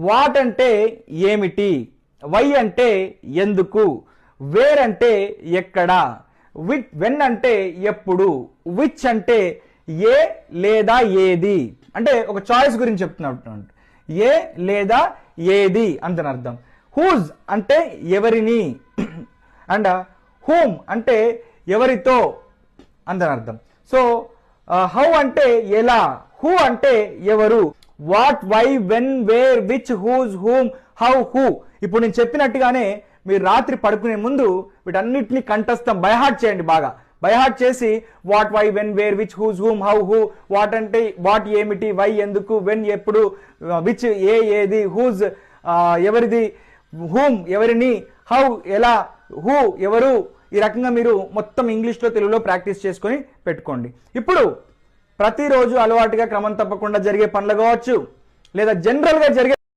What అంటే ఏమిటి, why అంటే ఎందుకు, వేర్ అంటే ఎక్కడ, వెన్ అంటే ఎప్పుడు, విచ్ అంటే ఏ లేదా ఏది, అంటే ఒక చాయిస్ గురించి చెప్తున్నట్టు, ఏ లేదా ఏది అంతని అర్థం. హూజ్ అంటే ఎవరిని, అండ్ హూమ్ అంటే ఎవరితో అంతని అర్థం. సో హౌ అంటే ఎలా, హూ అంటే ఎవరు, what, why, when, where, which, whose, whom, how, who. ఇప్పుడు నేను చెప్పినట్టుగానే మీరు రాత్రి పడుకునే ముందు వీటన్నిటిని కంఠస్థం బైహార్ట్ చేయండి. బాగా బైహార్ట్ చేసి what, why, when, where, which, whose, whom, how, who. What అంటే వాట్ ఏమిటి, వై ఎందుకు, వెన్ ఎప్పుడు, విచ్ ఏది, హూజ్ ఎవరిది, హూమ్ ఎవరిని, హౌ ఎలా, హూ ఎవరు. ఈ రకంగా మీరు మొత్తం ఇంగ్లీష్లో తెలుగులో ప్రాక్టీస్ చేసుకొని పెట్టుకోండి. ఇప్పుడు ప్రతిరోజు అలవాటుగా క్రమం తప్పకుండా జరిగే పనులు కావచ్చు లేదా జనరల్గా జరిగే